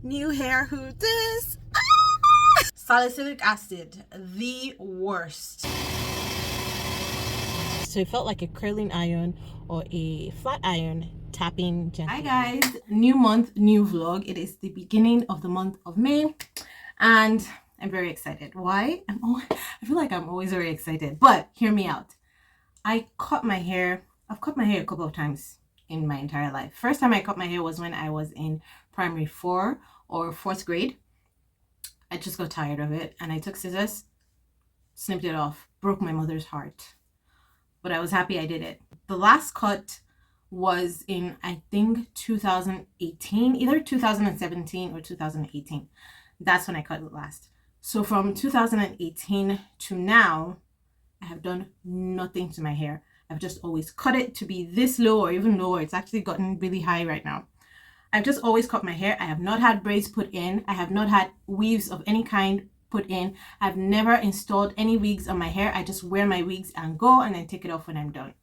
New hair, who this? Salicylic acid, the worst. So it felt like a curling iron or a flat iron tapping gently. Hi guys, new month, new vlog. It is the beginning of the month of May and I'm very excited. Why? I feel like I'm always very excited, but hear me out. I've cut my hair a couple of times in my entire life. First time I cut my hair was when I was in primary 4 or 4th grade. I just got tired of it and I took scissors, snipped it off, broke my mother's heart. But I was happy I did it. The last cut was in, I think, 2018, either 2017 or 2018. That's when I cut it last. So from 2018 to now, I have done nothing to my hair. I've just always cut it to be this low or even lower. It's actually gotten really high right now. I've just always cut my hair. I have not had braids put in. I have not had weaves of any kind put in. I've never installed any wigs on my hair. I just wear my wigs and go and then take it off when I'm done.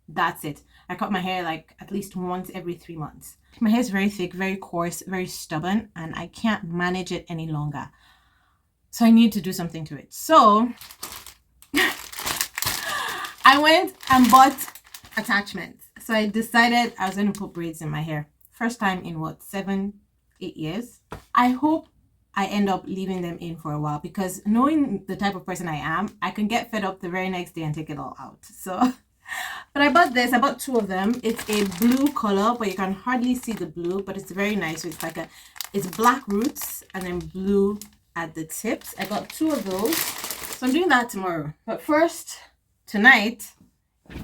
That's it. I cut my hair like at least once every 3 months. My hair is very thick, very coarse, very stubborn, and I can't manage it any longer. So I need to do something to it. So I went and bought attachments. So I decided I was going to put braids in my hair. First time in what, 7-8 years. I hope I end up leaving them in for a while because knowing the type of person I am, I can get fed up the very next day and take it all out. So, but I bought this. I bought 2 of them. It's a blue color, but you can hardly see the blue, but it's very nice. So it's like it's black roots and then blue at the tips. I got 2 of those. So I'm doing that tomorrow. But first, tonight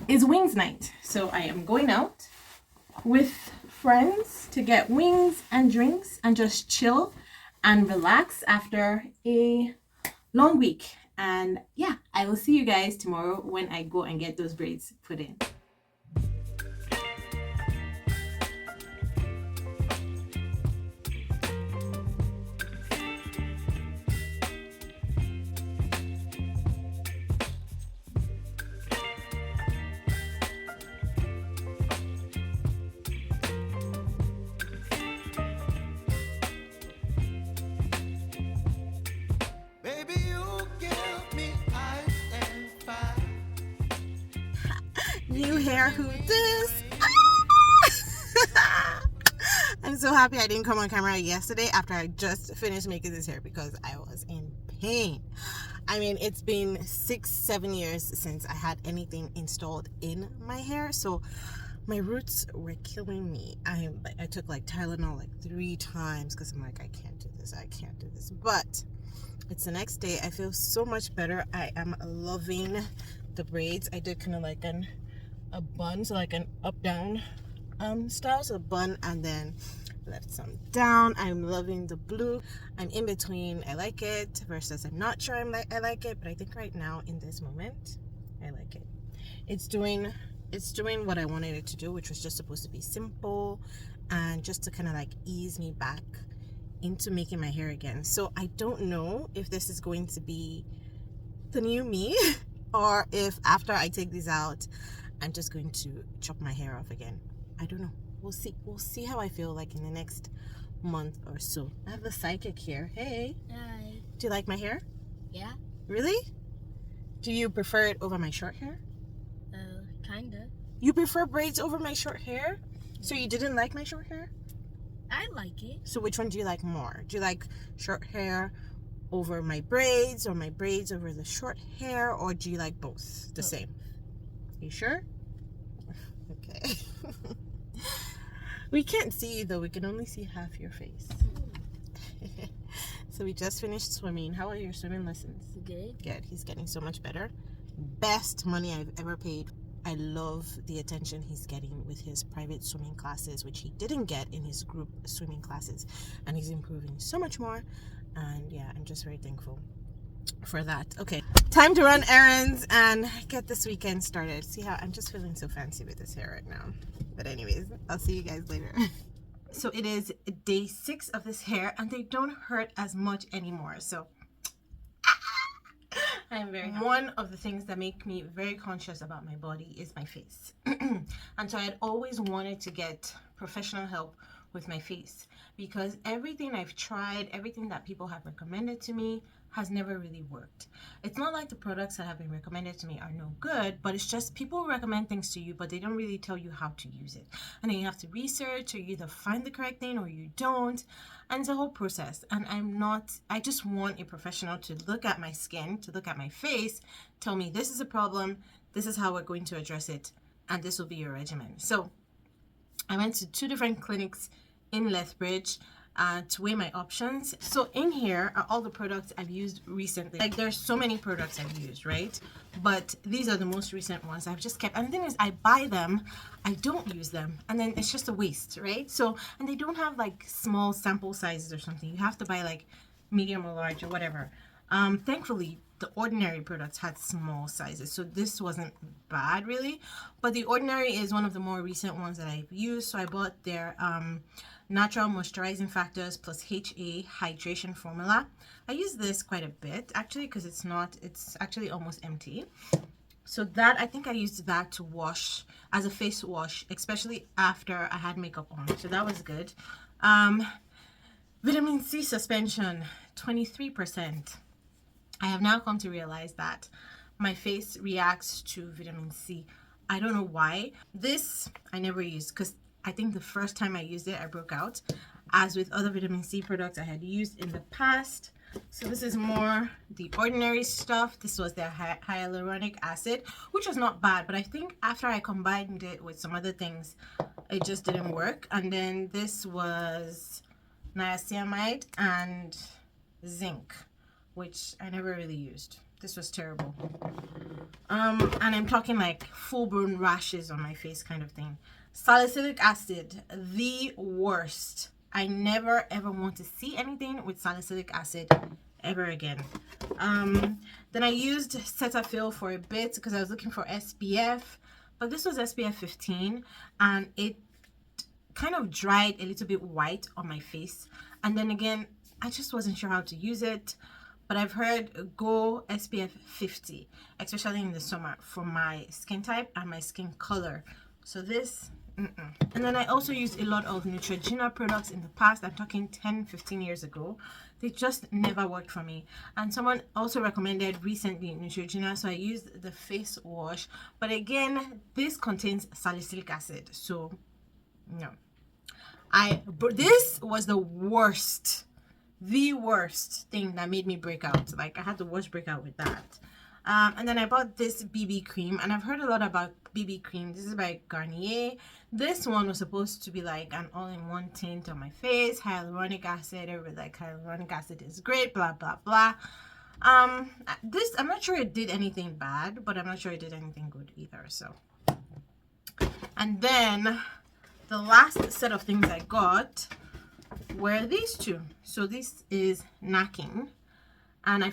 is wings night. So I am going out with friends to get wings and drinks and just chill and relax after a long week. And yeah, I will see you guys tomorrow when I go and get those braids put in. New hair, who this? I'm so happy I didn't come on camera yesterday after I just finished making this hair because I was in pain. I mean, it's been 6-7 years since I had anything installed in my hair, so my roots were killing me. I took like Tylenol like 3 times because I'm like, I can't do this. But it's the next day. I feel so much better. I am loving the braids. I did kind of like a bun, so like an up down style, so a bun and then let some down. I'm loving the blue. I'm in between I like it versus I'm not sure I like it, but I think right now in this moment I like it. It's doing what I wanted it to do, which was just supposed to be simple and just to kind of like ease me back into making my hair again. So I don't know if this is going to be the new me or if after I take these out I'm just going to chop my hair off again. I don't know. We'll see how I feel like in the next month or so. I have the psychic here. Hey. Hi. Do you like my hair? Yeah. Really? Do you prefer it over my short hair? Kinda. You prefer braids over my short hair? So you didn't like my short hair? I like it. So which one do you like more? Do you like short hair over my braids or my braids over the short hair, or do you like both the same? You sure? Okay. We can't see you though. We can only see half your face. So we just finished swimming. How are your swimming lessons? Good. Good. He's getting so much better. Best money I've ever paid. I love the attention he's getting with his private swimming classes, which he didn't get in his group swimming classes, and he's improving so much more. And yeah, I'm just very thankful for that. Okay, time to run errands and get this weekend started. See how I'm just feeling so fancy with this hair right now. But anyways, I'll see you guys later. So it is day 6 of this hair and they don't hurt as much anymore. So I'm very happy. One of the things that make me very conscious about my body is my face. And so I had always wanted to get professional help with my face, because everything I've tried, everything that people have recommended to me has never really worked. It's not like the products that have been recommended to me are no good, but it's just people recommend things to you, but they don't really tell you how to use it. And then you have to research, or you either find the correct thing or you don't. And it's a whole process. And I just want a professional to look at my skin, to look at my face, tell me this is a problem, this is how we're going to address it, and this will be your regimen. So I went to 2 different clinics in Lethbridge to weigh my options. So in here are all the products I've used recently. Like, there's so many products I've used, right? But these are the most recent ones I've just kept. And the thing is, I buy them, I don't use them, and then it's just a waste, right? So, and they don't have like small sample sizes or something. You have to buy like medium or large or whatever. Thankfully, the Ordinary products had small sizes, so this wasn't bad really. But the Ordinary is one of the more recent ones that I've used, so I bought their natural moisturizing factors plus HA hydration formula. I use this quite a bit actually, because it's actually almost empty. So that, I think I used that to wash as a face wash, especially after I had makeup on, so that was good. Vitamin C suspension, 23%. I have now come to realize that my face reacts to vitamin C. I don't know why. This I never used, because I think the first time I used it, I broke out, as with other vitamin C products I had used in the past. So this is more the Ordinary stuff. This was their hyaluronic acid, which was not bad, but I think after I combined it with some other things, it just didn't work. And then this was niacinamide and zinc, which I never really used. This was terrible. And I'm talking like full-blown rashes on my face kind of thing. Salicylic acid, the worst. I never ever want to see anything with salicylic acid ever again. Then I used Cetaphil for a bit because I was looking for SPF, but this was SPF 15, and it kind of dried a little bit white on my face. And then again, I just wasn't sure how to use it. But I've heard go SPF 50, especially in the summer, for my skin type and my skin color. So this, And then I also used a lot of Neutrogena products in the past. I'm talking 10-15 years ago. They just never worked for me. And someone also recommended recently Neutrogena, so I used the face wash. But again, this contains salicylic acid, so no. This was the worst thing that made me break out. Like, I had the worst breakout with that. And then I bought this BB cream, and I've heard a lot about BB cream. This is by Garnier. This one was supposed to be like an all-in-one tint on my face, hyaluronic acid. Everybody like hyaluronic acid is great, blah blah blah. This, I'm not sure it did anything bad, but I'm not sure it did anything good either. So, and then the last set of things I got were these two. So this is Knacking, and I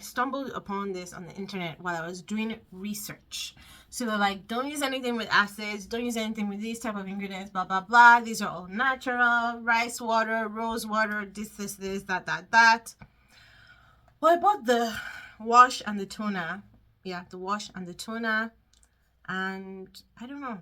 stumbled upon this on the internet while I was doing research. So they're like, don't use anything with acids, don't use anything with these type of ingredients, blah blah blah. These are all natural, rice water, rose water, this, that. Well, I bought the wash and the toner. Yeah, the wash and the toner, and I don't know,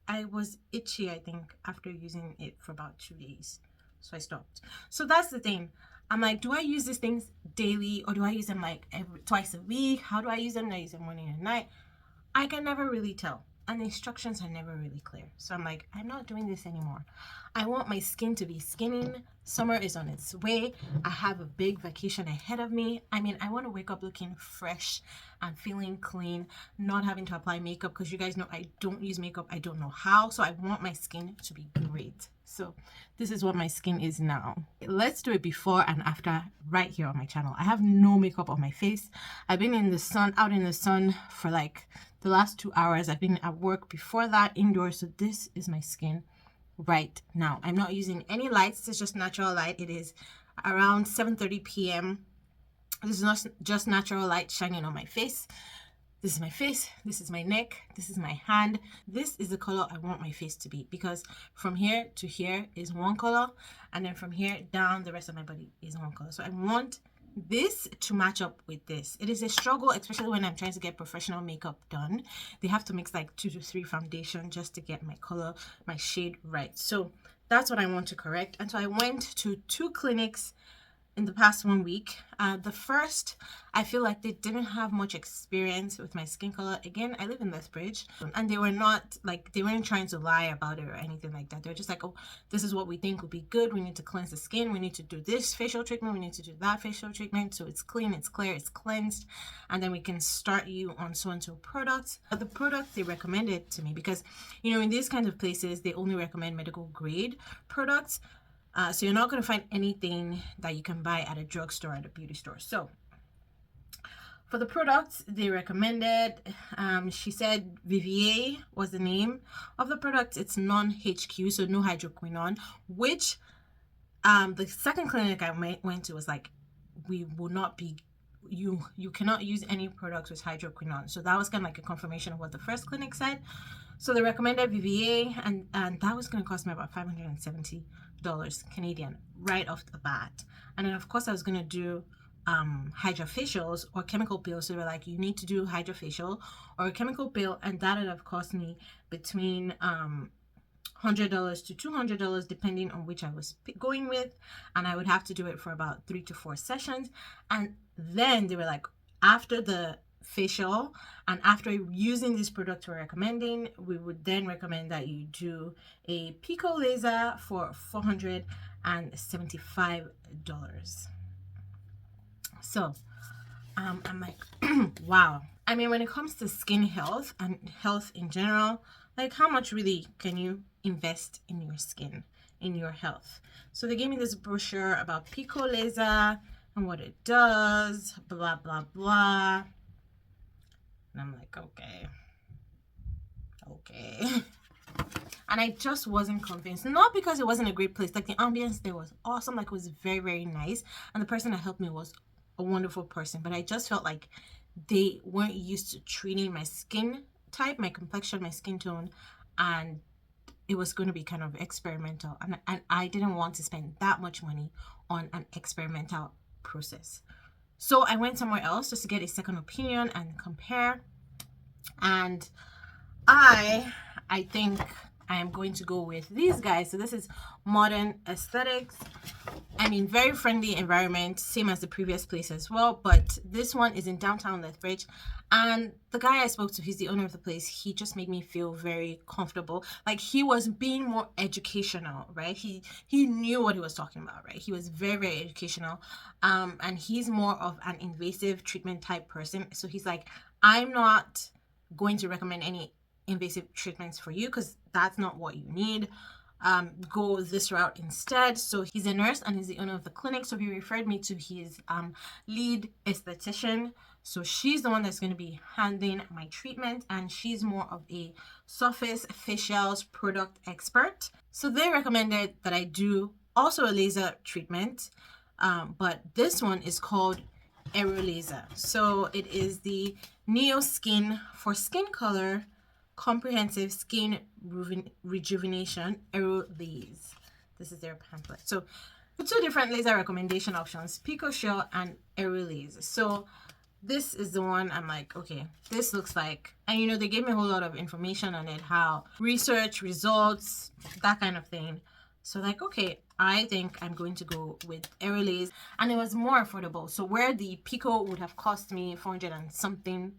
I was itchy, I think, after using it for about 2 days. So I stopped. So that's the thing. I'm like, do I use these things daily, or do I use them like twice a week? How do I use them? Do I use them morning and night? I can never really tell. And the instructions are never really clear. So I'm like, I'm not doing this anymore. I want my skin to be skinning. Summer is on its way. I have a big vacation ahead of me. I mean, I want to wake up looking fresh and feeling clean, not having to apply makeup, because you guys know I don't use makeup. I don't know how. So I want my skin to be great. So this is what my skin is now. Let's do it before and after right here on my channel. I have no makeup on my face. I've been in the sun, out in the sun for like the last 2 hours. I've been at work before that, indoors. So this is my skin right now. I'm not using any lights. It's just natural light. It is around 7:30 p.m. This is not just natural light shining on my face. This is my face, this is my neck, this is my hand. This is the color I want my face to be, because from here to here is one color, and then from here down the rest of my body is one color. So I want this to match up with this. It is a struggle, especially when I'm trying to get professional makeup done. They have to mix like 2 to 3 foundation just to get my color, my shade right. So that's what I want to correct. And so I went to 2 clinics in the past 1 week. The first, I feel like they didn't have much experience with my skin color. Again, I live in Lethbridge, and they were not like, they weren't trying to lie about it or anything like that. They were just like, oh, this is what we think would be good. We need to cleanse the skin. We need to do this facial treatment. We need to do that facial treatment. So it's clean, it's clear, it's cleansed. And then we can start you on so and so products. But the products they recommended to me, because, you know, in these kinds of places, they only recommend medical grade products. So you're not going to find anything that you can buy at a drugstore, at a beauty store. So for the products they recommended, she said Vivier was the name of the product. It's non-HQ, so no hydroquinone, which the second clinic I went to was like, we will not be, you cannot use any products with hydroquinone. So that was kind of like a confirmation of what the first clinic said. So they recommended Vivier, and that was going to cost me about $570 Canadian right off the bat. And then of course I was going to do hydrofacials or chemical peels. So they were like, you need to do hydrofacial or a chemical peel, and that would have cost me between $100 to $200 depending on which I was going with, and I would have to do it for about 3 to 4 sessions. And then they were like, after the facial and after using this product we're recommending, we would then recommend that you do a pico laser for $475. So I'm like, wow. I mean, when it comes to skin health and health in general, like, how much really can you invest in your skin, in your health? So they gave me this brochure about pico laser and what it does, blah blah blah. And I'm like, okay. And I just wasn't convinced. Not because it wasn't a great place. Like, the ambience there was awesome. Like, it was very, very nice. And the person that helped me was a wonderful person. But I just felt like they weren't used to treating my skin type, my complexion, my skin tone. And it was going to be kind of experimental. And I didn't want to spend that much money on an experimental process. So I went somewhere else just to get a second opinion and compare. And I think I am going to go with these guys. So this is Modern Aesthetics. I mean, very friendly environment, same as the previous place as well. But this one is in downtown Lethbridge. And the guy I spoke to, he's the owner of the place. He just made me feel very comfortable. Like, he was being more educational, right? He knew what he was talking about, right? He was very, very educational. And he's more of an invasive treatment type person. So he's like, I'm not going to recommend any invasive treatments for you because that's not what you need. Go this route instead. So he's a nurse and he's the owner of the clinic. So he referred me to his lead esthetician. So she's the one that's going to be handling my treatment, and she's more of a surface facials product expert. So they recommended that I do also a laser treatment, but this one is called Aero Laser. So it is the Neo Skin for Skin Color Comprehensive Skin Rejuvenation Aero Laser. This is their pamphlet. So 2 different laser recommendation options, Pico Shell and Aero Laser. So this is the one I'm like, okay, this looks like, and you know, they gave me a whole lot of information on it, how research, results, that kind of thing. So like, okay, I think I'm going to go with Aero Laser, and it was more affordable. So where the Pico would have cost me $400 and something,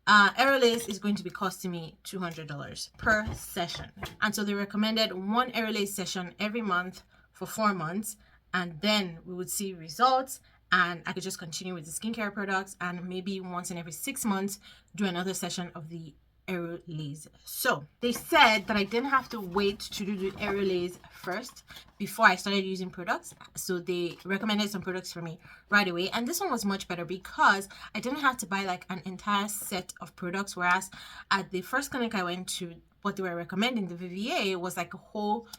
Aero Laser is going to be costing me $200 per session. And so they recommended 1 Aero Laser session every month for 4 months, and then we would see results, and I could just continue with the skincare products, and maybe once in every 6 months do another session of the Aero Laser. So they said that I didn't have to wait to do the Aero Laser first before I started using products. So they recommended some products for me right away, and this one was much better because I didn't have to buy like an entire set of products, whereas at the first clinic I went to, what they were recommending, the Vivier, was like a whole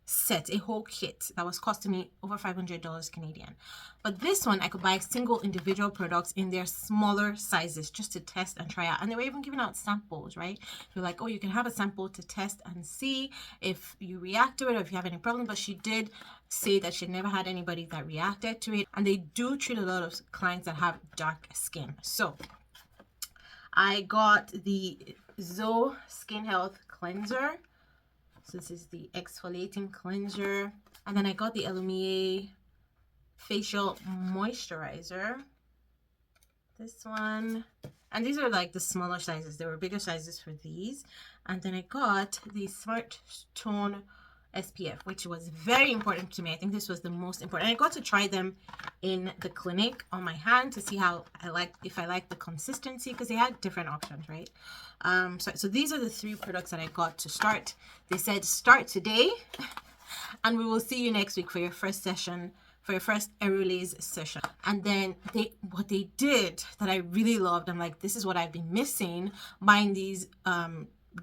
set, a whole kit that was costing me over $500 Canadian. But this one I could buy single individual products in their smaller sizes just to test and try out. And they were even giving out samples, right? They're like, oh, you can have a sample to test and see if you react to it or if you have any problems. But she did say that she never had anybody that reacted to it, and they do treat a lot of clients that have dark skin. So I got the Xoxo Skin Health Cleanser So this is the exfoliating cleanser. And then I got the Lumiere facial moisturizer. This one. And these are like the smaller sizes. There were bigger sizes for these. And then I got the Smart Tone SPF, which was very important to me. I think this was the most important. I got to try them in the clinic on my hand to see how if I like the consistency, because they had different options, right? So these are the 3 products that I got to start. They said start today, and we will see you next week for your first session, for your first Erulaze session. And then what they did that I really loved, I'm like, this is what I've been missing buying these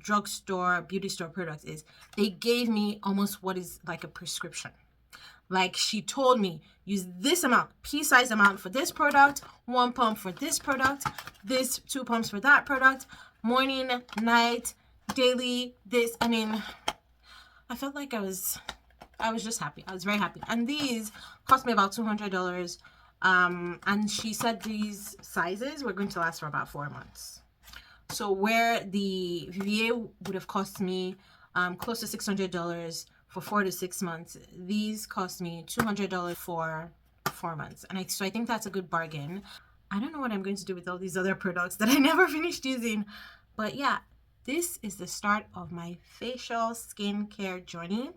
drugstore beauty store products, is they gave me almost what is like a prescription. Like, she told me use this amount, pea-sized amount for this product, 1 pump for this product, this 2 pumps for that product, morning, night, daily, this. I mean, I felt like I was just happy. I was very happy. And these cost me about $200. And she said these sizes were going to last for about 4 months. So where the VA would have cost me close to $600 for 4 to 6 months, these cost me $200 for 4 months. And so I think that's a good bargain. I don't know what I'm going to do with all these other products that I never finished using. But yeah, this is the start of my facial skincare journey.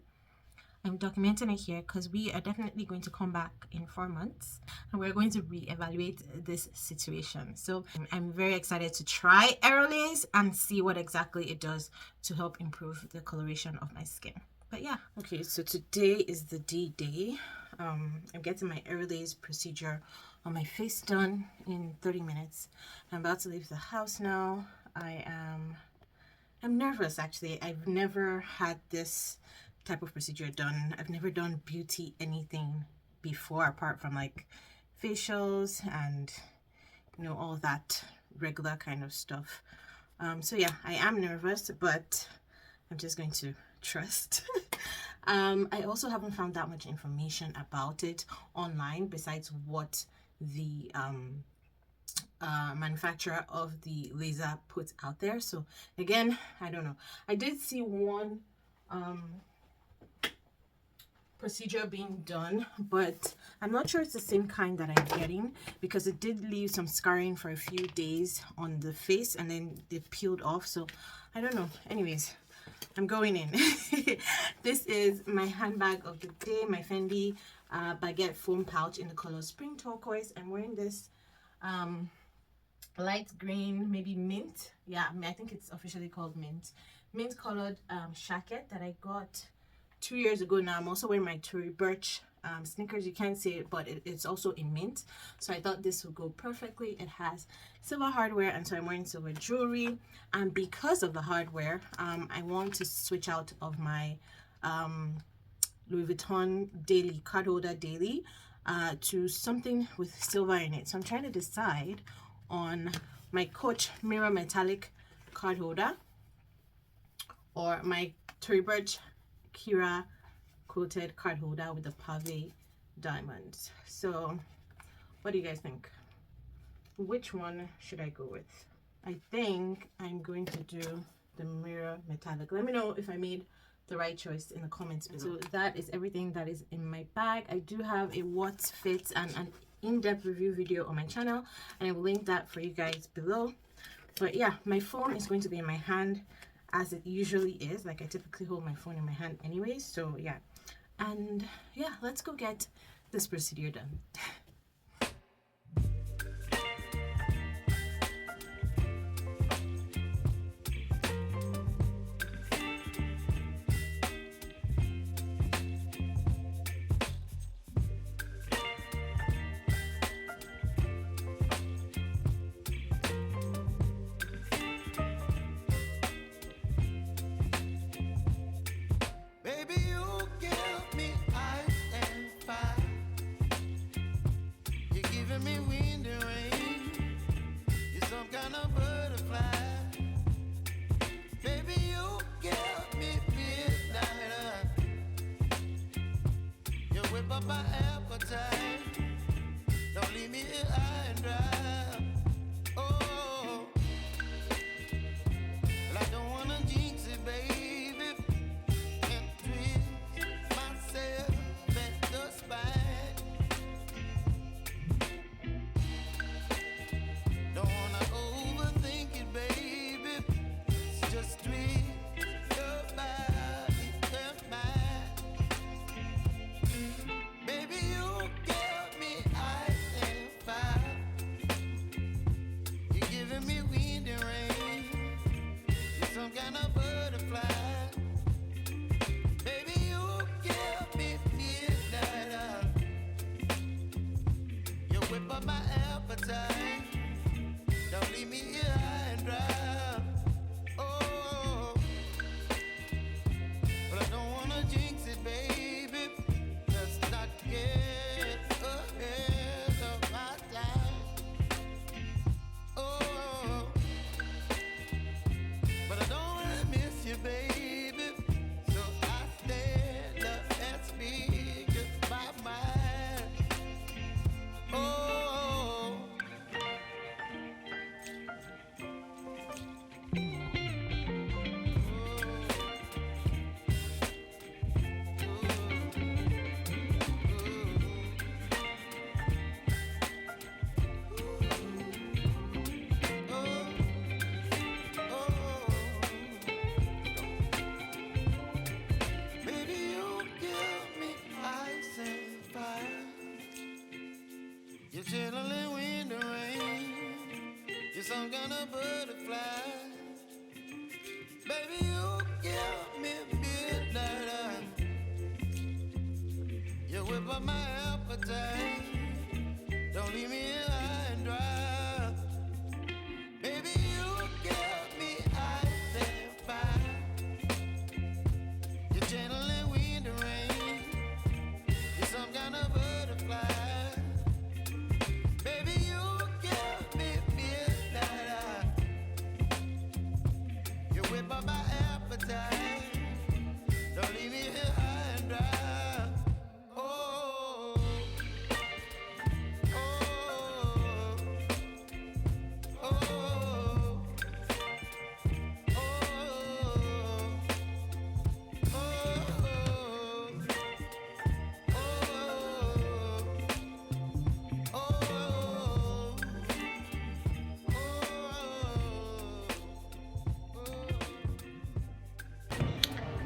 I'm documenting it here because we are definitely going to come back in 4 months and we're going to reevaluate this situation. So I'm very excited to try Erulaze and see what exactly it does to help improve the coloration of my skin. But yeah, okay, so today is the D-Day. I'm getting my Erulaze procedure on my face done in 30 minutes. I'm about to leave the house now. I'm nervous, actually. I've never had this type of procedure done. I've never done beauty anything before, apart from like facials and, you know, all that regular kind of stuff. So yeah, I am nervous, but I'm just going to trust. I also haven't found that much information about it online besides what the manufacturer of the laser puts out there. So again, I don't know. I did see one procedure being done, but I'm not sure it's the same kind that I'm getting, because it did leave some scarring for a few days on the face and then they peeled off. So I don't know. Anyways, I'm going in. This is my handbag of the day, my Fendi baguette foam pouch in the color spring turquoise. I'm wearing this light green, maybe mint. Yeah, I think it's officially called mint colored shacket that I got 2 years ago now. I'm also wearing my Tory Burch sneakers. You can't see it, but it's also in mint. So I thought this would go perfectly. It has silver hardware, and so I'm wearing silver jewelry. And because of the hardware, I want to switch out of my Louis Vuitton daily card holder daily to something with silver in it. So I'm trying to decide on my Coach mirror metallic card holder or my Tory Burch Kira quilted card holder with the pave diamonds. So what do you guys think? Which one should I go with? I think I'm going to do the mirror metallic. Let me know if I made the right choice in the comments below. So that is everything that is in my bag. I do have a what fits and an in-depth review video on my channel, and I will link that for you guys below. But yeah, my phone is going to be in my hand as it usually is. Like, I typically hold my phone in my hand anyways. So yeah, and yeah, let's go get this procedure done. whip up my appetite. Don't leave me here high and dry. Oh, but I don't wanna jinx it, baby. Let's not get ahead of my time. Oh, but I don't wanna miss you, baby. So I stand up and speak my mind. Oh. You're chilling when the rain. You're some kind of butterfly. Baby, you give me midnight. You whip up my appetite. Don't leave me here high and dry. Baby, you give me ice and fire. You're channeling wind and rain. You're some kind of butterfly. Baby, you give me midnight. You whip up my appetite. Don't leave me here high and dry. Oh, oh, oh, oh,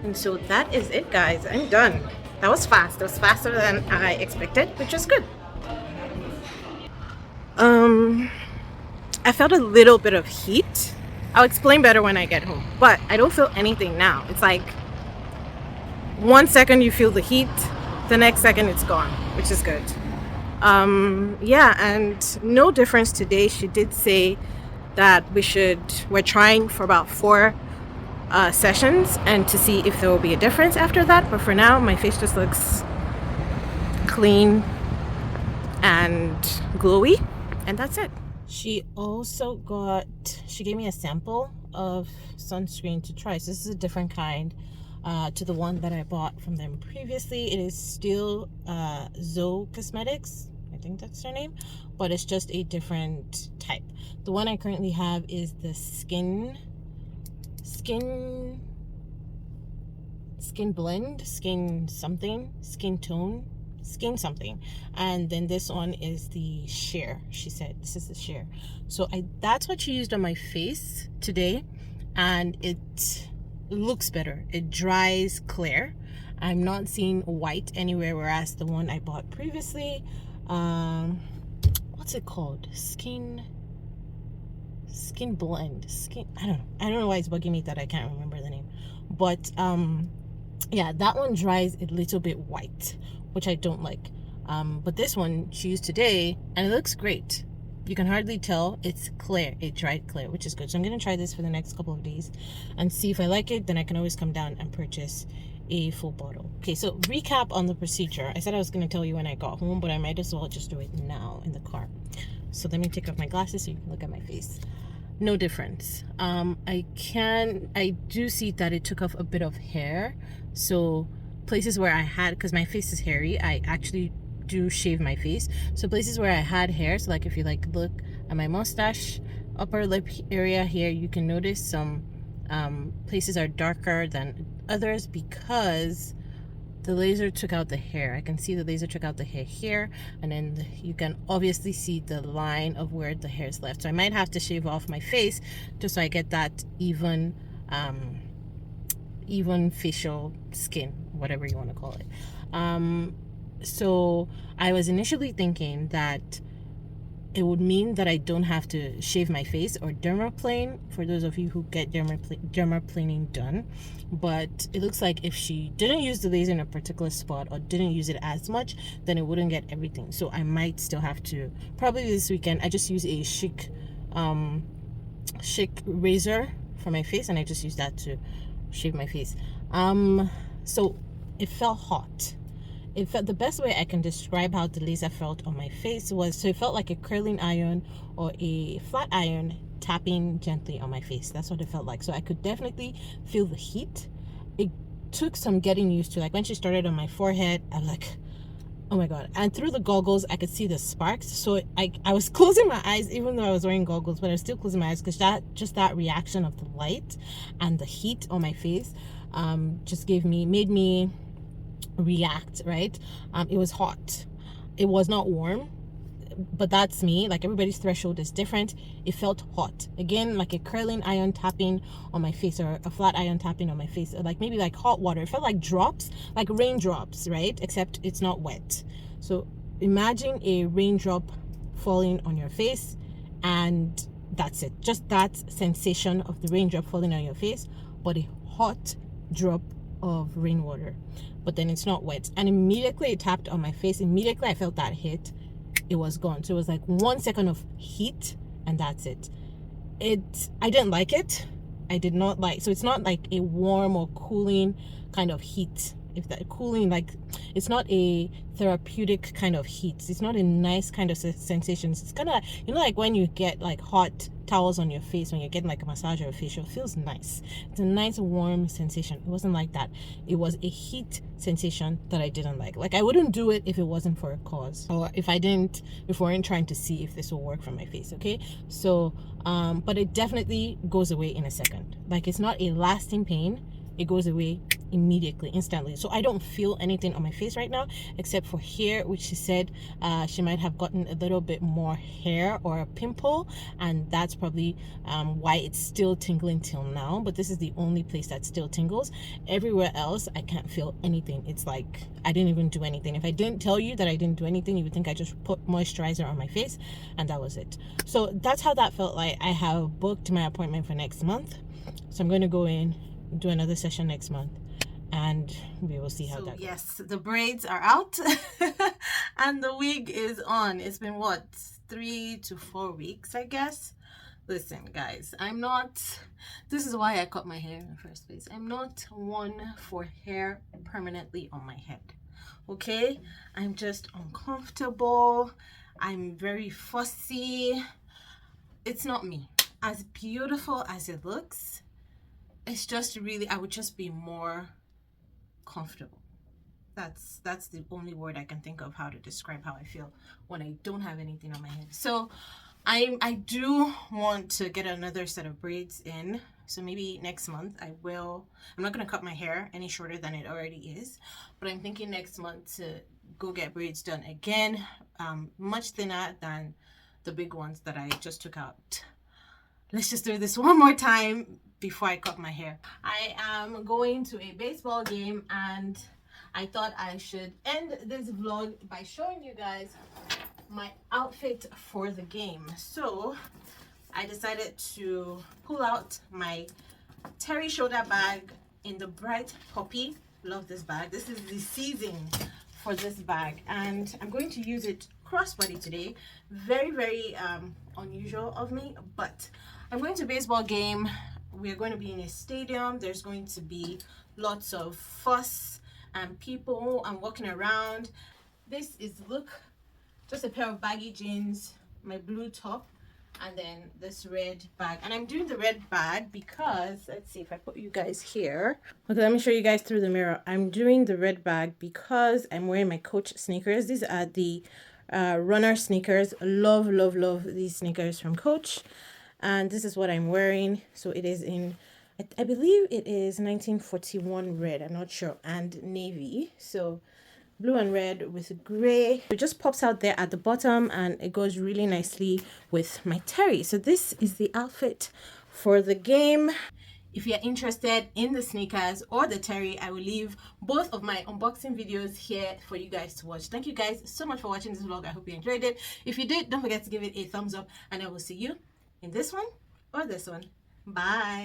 And so that is it, guys. I'm done. That was fast. It was faster than I expected, which is good. I felt a little bit of heat. I'll explain better when I get home, but I don't feel anything now. It's like 1 second you feel the heat, the next second it's gone, which is good. Yeah, and no difference today. She did say that we're trying for about 4 sessions and to see if there will be a difference after that, but for now my face just looks clean and glowy, and that's it. She also gave me a sample of sunscreen to try. So this is a different kind to the one that I bought from them previously. It is still XO Cosmetics, I think that's their name, but it's just a different type. The one I currently have is the skin blend, skin something, and then this one is the sheer. She said this is the sheer. So that's what she used on my face today, and it looks better. It dries clear. I'm not seeing white anywhere, whereas the one I bought previously, what's it called? Skin blend, I don't know why it's bugging me that I can't remember the name, but yeah, that one dries a little bit white, which I don't like, but this one she used today and it looks great. You can hardly tell. It's clear. It dried clear, which is good. So I'm going to try this for the next couple of days and see if I like it. Then I can always come down and purchase a full bottle. Okay, so recap on the procedure. I said I was going to tell you when I got home, but I might as well just do it now in the car. So let me take off my glasses so you can look at my face. No difference. I do see that it took off a bit of hair. So places where I had, because my face is hairy, I actually do shave my face. So places where I had hair, so like if you like look at my mustache, upper lip area here, you can notice some places are darker than others because the laser took out the hair. I can see the laser took out the hair here, and then you can obviously see the line of where the hair is left. So I might have to shave off my face just so I get that even facial skin, whatever you want to call it. So I was initially thinking that it would mean that I don't have to shave my face or dermaplane, for those of you who get dermaplaning done. But it looks like if she didn't use the laser in a particular spot or didn't use it as much, then it wouldn't get everything. So I might still have to, probably this weekend, I just use a chic razor for my face, and I just use that to shave my face. So it felt hot. It felt, the best way I can describe how the laser felt on my face was, so it felt like a curling iron or a flat iron tapping gently on my face. That's what it felt like. So I could definitely feel the heat. It took some getting used to. Like when she started on my forehead, I was like, oh my god. And through the goggles I could see the sparks. So I was closing my eyes even though I was wearing goggles, but I was still closing my eyes because that reaction of the light and the heat on my face just made me react, right? It was hot. It was not warm, but that's me. Like everybody's threshold is different. It felt hot. Again, like a curling iron tapping on my face, or a flat iron tapping on my face, or like maybe like hot water. It felt like drops, like raindrops, right? Except it's not wet. So imagine a raindrop falling on your face, and that's it. Just that sensation of the raindrop falling on your face, but a hot drop of rainwater, but then it's not wet. And immediately it tapped on my face. Immediately I felt that hit. It was gone. So it was like 1 second of heat, and that's it. I didn't like it. I did not like. So it's not like a warm or cooling kind of heat. If that cooling, like, it's not a therapeutic kind of heat. It's not a nice kind of sensation. It's kind of, you know, like when you get like hot towels on your face when you're getting like a massage or a facial. It feels nice. It's a nice warm sensation. It wasn't like that. It was a heat sensation that I didn't like. Like I wouldn't do it if it wasn't for a cause, or if we weren't trying to see if this will work for my face. Okay, so but it definitely goes away in a second. Like it's not a lasting pain. It goes away immediately, instantly. So I don't feel anything on my face right now except for hair, which she said she might have gotten a little bit more hair or a pimple, and that's probably why it's still tingling till now. But this is the only place that still tingles. Everywhere else I can't feel anything. It's like I didn't even do anything. If I didn't tell you that I didn't do anything, you would think I just put moisturizer on my face and that was it. So that's how that felt like. I have booked my appointment for next month, so I'm going to go in, do another session next month, and we will see how that goes. Yes, the braids are out and the wig is on. It's been what, 3 to 4 weeks, I guess. Listen guys, this is why I cut my hair in the first place. I'm not one for hair permanently on my head, okay? I'm just uncomfortable. I'm very fussy. It's not me. As beautiful as it looks, it's just really, I would just be more comfortable. That's the only word I can think of how to describe how I feel when I don't have anything on my head. So I do want to get another set of braids in. So maybe next month I'm not going to cut my hair any shorter than it already is, but I'm thinking next month to go get braids done again, much thinner than the big ones that I just took out. Let's just do this one more time before I cut my hair. I am going to a baseball game, and I thought I should end this vlog by showing you guys my outfit for the game. So I decided to pull out my Terry shoulder bag in the bright poppy. Love this bag. This is the season for this bag, and I'm going to use it crossbody today. Very, very unusual of me, but I'm going to a baseball game. We're going to be in a stadium. There's going to be lots of fuss and people and walking around. This is the look. Just a pair of baggy jeans, my blue top, and then this red bag. And I'm doing the red bag because, let's see if I put you guys here. Okay, let me show you guys through the mirror. I'm doing the red bag because I'm wearing my Coach sneakers. These are the runner sneakers. Love, love, love these sneakers from Coach. And this is what I'm wearing. So it is in, I believe it is 1941 red, I'm not sure, and navy. So blue and red with gray. It just pops out there at the bottom, and it goes really nicely with my Terry. So this is the outfit for the game. If you're interested in the sneakers or the terry, I will leave both of my unboxing videos here for you guys to watch. Thank you guys so much for watching this vlog. I hope you enjoyed it. If you did, don't forget to give it a thumbs up, and I will see you in this one or this one. Bye.